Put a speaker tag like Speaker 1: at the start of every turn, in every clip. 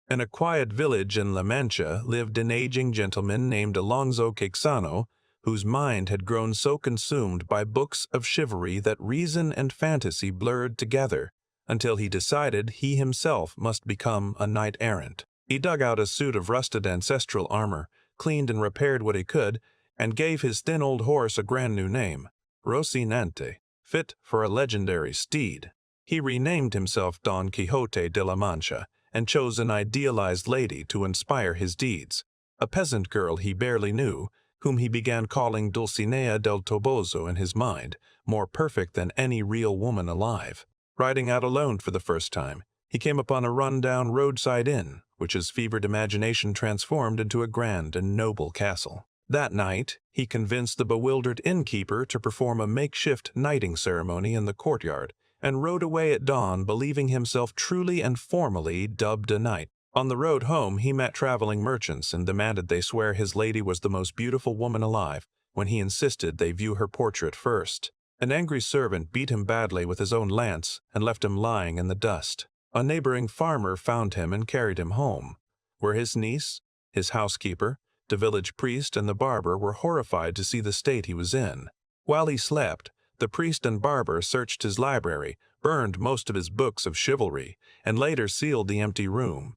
Speaker 1: In a quiet village in La Mancha lived an aging gentleman named Alonso Quixano, whose mind had grown so consumed by books of chivalry that reason and fantasy blurred together, until he decided he himself must become a knight-errant. He dug out a suit of rusted ancestral armor, cleaned and repaired what he could, and gave his thin old horse a grand new name, Rocinante, fit for a legendary steed. He renamed himself Don Quixote de la Mancha, and chose an idealized lady to inspire his deeds, a peasant girl he barely knew, whom he began calling Dulcinea del Toboso in his mind, more perfect than any real woman alive. Riding out alone for the first time, he came upon a run-down roadside inn, which his fevered imagination transformed into a grand and noble castle. That night, he convinced the bewildered innkeeper to perform a makeshift knighting ceremony in the courtyard, and rode away at dawn believing himself truly and formally dubbed a knight. On the road home he met traveling merchants and demanded they swear his lady was the most beautiful woman alive, when he insisted they view her portrait first. An angry servant beat him badly with his own lance and left him lying in the dust. A neighboring farmer found him and carried him home, where his niece, his housekeeper, the village priest, and the barber were horrified to see the state he was in. While he slept, the priest and barber searched his library, burned most of his books of chivalry, and later sealed the empty room,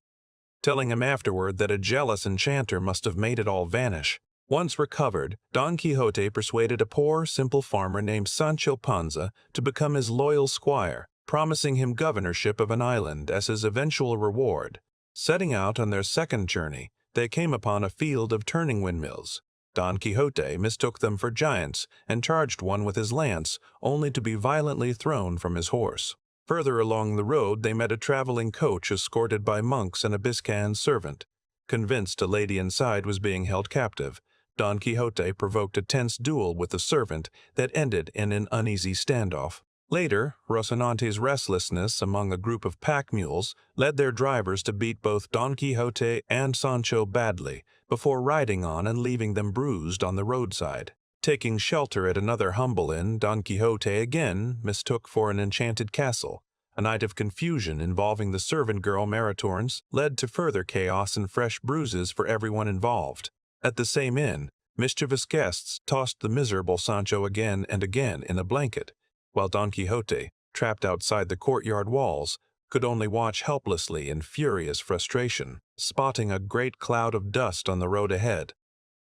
Speaker 1: telling him afterward that a jealous enchanter must have made it all vanish. Once recovered, Don Quixote persuaded a poor, simple farmer named Sancho Panza to become his loyal squire, promising him governorship of an island as his eventual reward. Setting out on their second journey, they came upon a field of turning windmills. Don Quixote mistook them for giants and charged one with his lance, only to be violently thrown from his horse. Further along the road they met a traveling coach escorted by monks and a Biscayan servant. Convinced a lady inside was being held captive, Don Quixote provoked a tense duel with the servant that ended in an uneasy standoff. Later, Rocinante's restlessness among a group of pack mules led their drivers to beat both Don Quixote and Sancho badly, before riding on and leaving them bruised on the roadside. Taking shelter at another humble inn, Don Quixote again mistook for an enchanted castle. A night of confusion involving the servant girl Maritornes led to further chaos and fresh bruises for everyone involved. At the same inn, mischievous guests tossed the miserable Sancho again and again in a blanket, while Don Quixote, trapped outside the courtyard walls, could only watch helplessly in furious frustration, spotting a great cloud of dust on the road ahead.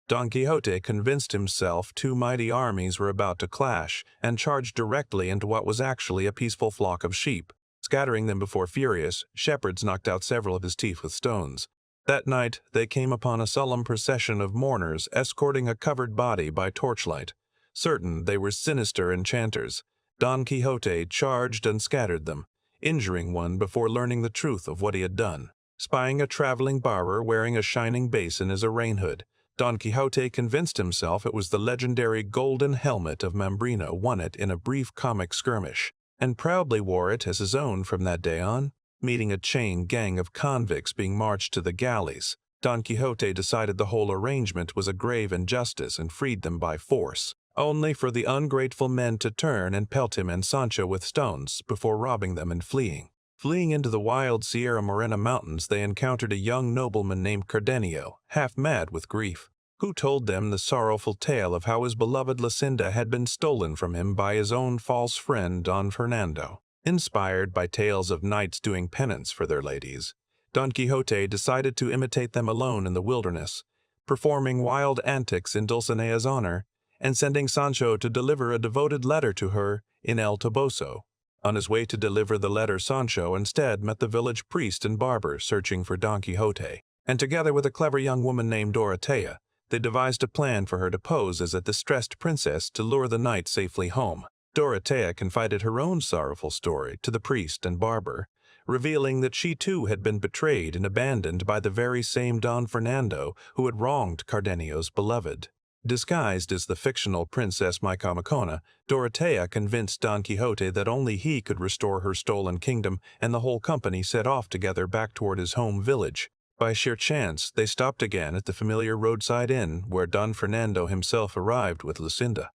Speaker 1: Don Quixote convinced himself two mighty armies were about to clash and charged directly into what was actually a peaceful flock of sheep. Scattering them before furious shepherds knocked out several of his teeth with stones. That night they came upon a solemn procession of mourners escorting a covered body by torchlight. Certain they were sinister enchanters, Don Quixote charged and scattered them, injuring one before learning the truth of what he had done. Spying a traveling barber wearing a shining basin as a rain hood, Don Quixote convinced himself it was the legendary golden helmet of Mambrino won it in a brief comic skirmish, and proudly wore it as his own from that day on. Meeting a chain gang of convicts being marched to the galleys, Don Quixote decided the whole arrangement was a grave injustice and freed them by force, only for the ungrateful men to turn and pelt him and Sancho with stones before robbing them and fleeing. Fleeing into the wild Sierra Morena mountains, they encountered a young nobleman named Cardenio, half mad with grief, who told them the sorrowful tale of how his beloved Lucinda had been stolen from him by his own false friend Don Fernando. Inspired by tales of knights doing penance for their ladies, Don Quixote decided to imitate them alone in the wilderness, performing wild antics in Dulcinea's honor, and sending Sancho to deliver a devoted letter to her in El Toboso. On his way to deliver the letter, Sancho instead met the village priest and barber searching for Don Quixote, and together with a clever young woman named Dorotea, they devised a plan for her to pose as a distressed princess to lure the knight safely home. Dorotea confided her own sorrowful story to the priest and barber, revealing that she too had been betrayed and abandoned by the very same Don Fernando who had wronged Cardenio's beloved. Disguised as the fictional Princess Micomicona, Dorotea convinced Don Quixote that only he could restore her stolen kingdom, and the whole company set off together back toward his home village. By sheer chance, they stopped again at the familiar roadside inn where Don Fernando himself arrived with Lucinda.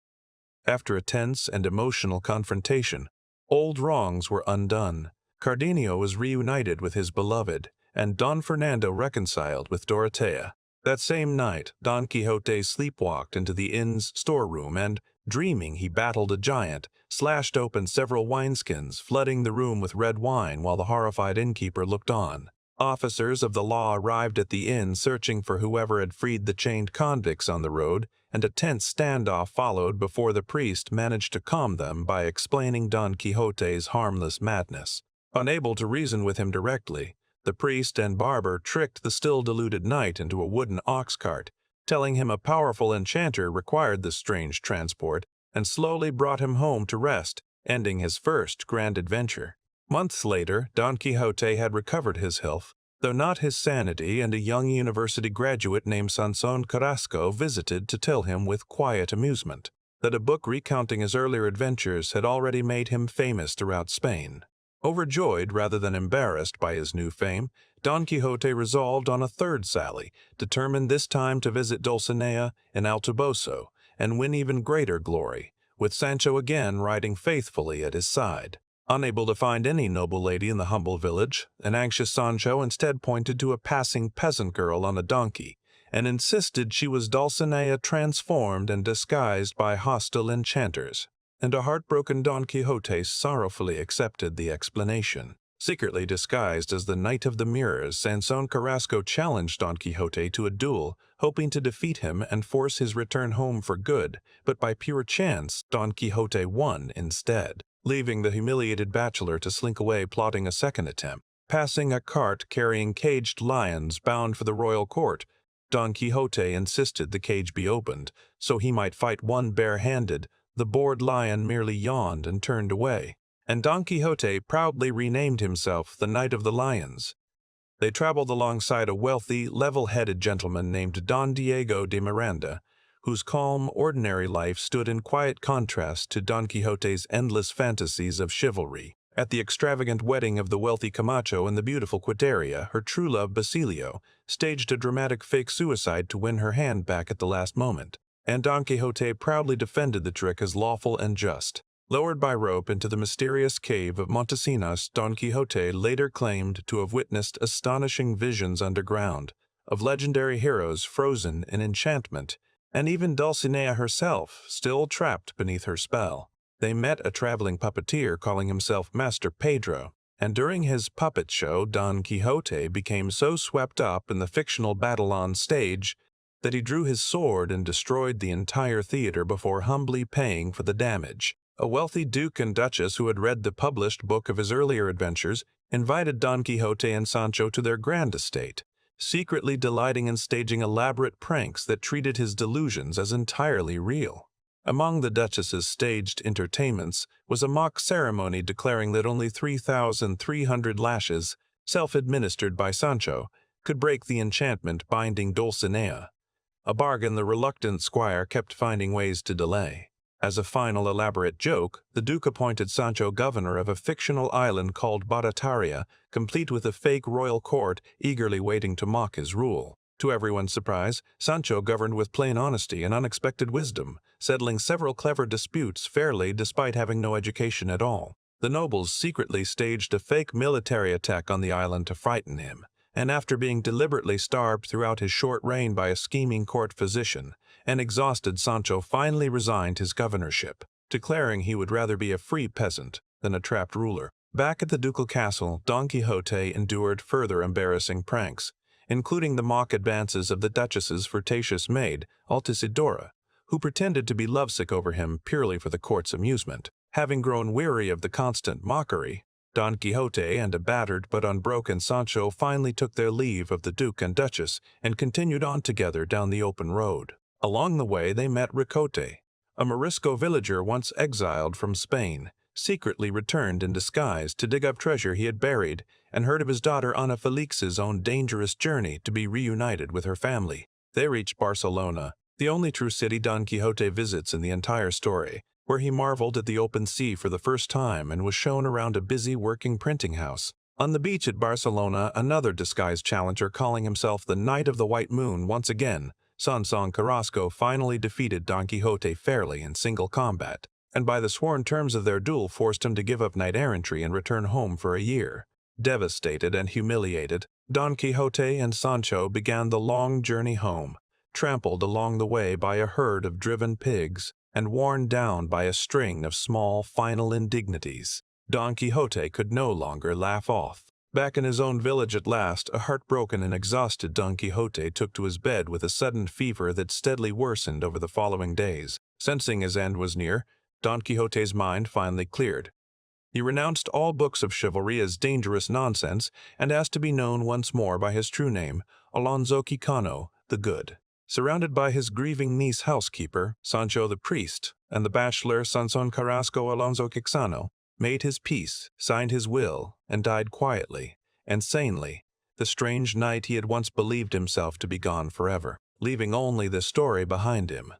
Speaker 1: After a tense and emotional confrontation, old wrongs were undone. Cardenio was reunited with his beloved, and Don Fernando reconciled with Dorotea. That same night, Don Quixote sleepwalked into the inn's storeroom and, dreaming he battled a giant, slashed open several wineskins, flooding the room with red wine while the horrified innkeeper looked on. Officers of the law arrived at the inn searching for whoever had freed the chained convicts on the road, and a tense standoff followed before the priest managed to calm them by explaining Don Quixote's harmless madness. Unable to reason with him directly, the priest and barber tricked the still deluded knight into a wooden ox cart, telling him a powerful enchanter required this strange transport, and slowly brought him home to rest, ending his first grand adventure. Months later, Don Quixote had recovered his health, though not his sanity, and a young university graduate named Sansón Carrasco visited to tell him with quiet amusement that a book recounting his earlier adventures had already made him famous throughout Spain. Overjoyed rather than embarrassed by his new fame, Don Quixote resolved on a third sally, determined this time to visit Dulcinea in El Toboso and win even greater glory, with Sancho again riding faithfully at his side. Unable to find any noble lady in the humble village, an anxious Sancho instead pointed to a passing peasant girl on a donkey, and insisted she was Dulcinea transformed and disguised by hostile enchanters. And a heartbroken Don Quixote sorrowfully accepted the explanation. Secretly disguised as the Knight of the Mirrors, Sansón Carrasco challenged Don Quixote to a duel, hoping to defeat him and force his return home for good, but by pure chance, Don Quixote won instead, leaving the humiliated bachelor to slink away plotting a second attempt. Passing a cart carrying caged lions bound for the royal court, Don Quixote insisted the cage be opened, so he might fight one bare-handed. The bored lion merely yawned and turned away, and Don Quixote proudly renamed himself the Knight of the Lions. They traveled alongside a wealthy, level-headed gentleman named Don Diego de Miranda, whose calm, ordinary life stood in quiet contrast to Don Quixote's endless fantasies of chivalry. At the extravagant wedding of the wealthy Camacho and the beautiful Quiteria, her true love Basilio staged a dramatic fake suicide to win her hand back at the last moment, and Don Quixote proudly defended the trick as lawful and just. Lowered by rope into the mysterious cave of Montesinos, Don Quixote later claimed to have witnessed astonishing visions underground, of legendary heroes frozen in enchantment, and even Dulcinea herself, still trapped beneath her spell. They met a traveling puppeteer calling himself Master Pedro, and during his puppet show, Don Quixote became so swept up in the fictional battle on stage that he drew his sword and destroyed the entire theater before humbly paying for the damage. A wealthy duke and duchess who had read the published book of his earlier adventures invited Don Quixote and Sancho to their grand estate, secretly delighting in staging elaborate pranks that treated his delusions as entirely real. Among the duchess's staged entertainments was a mock ceremony declaring that only 3,300 lashes, self-administered by Sancho, could break the enchantment binding Dulcinea, a bargain the reluctant squire kept finding ways to delay. As a final elaborate joke, the Duke appointed Sancho governor of a fictional island called Barataria, complete with a fake royal court eagerly waiting to mock his rule. To everyone's surprise, Sancho governed with plain honesty and unexpected wisdom, settling several clever disputes fairly despite having no education at all. The nobles secretly staged a fake military attack on the island to frighten him, and after being deliberately starved throughout his short reign by a scheming court physician, an exhausted Sancho finally resigned his governorship, declaring he would rather be a free peasant than a trapped ruler. Back at the ducal castle, Don Quixote endured further embarrassing pranks, including the mock advances of the duchess's flirtatious maid, Altisidora, who pretended to be lovesick over him purely for the court's amusement. Having grown weary of the constant mockery, Don Quixote and a battered but unbroken Sancho finally took their leave of the Duke and Duchess and continued on together down the open road. Along the way they met Ricote, a Morisco villager once exiled from Spain, secretly returned in disguise to dig up treasure he had buried, and heard of his daughter Ana Felix's own dangerous journey to be reunited with her family. They reached Barcelona, the only true city Don Quixote visits in the entire story, where he marveled at the open sea for the first time and was shown around a busy working printing house. On the beach at Barcelona, another disguised challenger calling himself the Knight of the White Moon once again, Sansón Carrasco finally defeated Don Quixote fairly in single combat, and by the sworn terms of their duel forced him to give up knight-errantry and return home for a year. Devastated and humiliated, Don Quixote and Sancho began the long journey home, trampled along the way by a herd of driven pigs and worn down by a string of small final indignities. Don Quixote could no longer laugh off. Back in his own village at last, a heartbroken and exhausted Don Quixote took to his bed with a sudden fever that steadily worsened over the following days. Sensing his end was near, Don Quixote's mind finally cleared. He renounced all books of chivalry as dangerous nonsense and asked to be known once more by his true name, Alonso Quixano the Good. Surrounded by his grieving niece housekeeper, Sancho the priest, and the bachelor Sanson Carrasco Alonso Quixano, made his peace, signed his will, and died quietly and sanely the strange night he had once believed himself to be gone forever, leaving only the story behind him.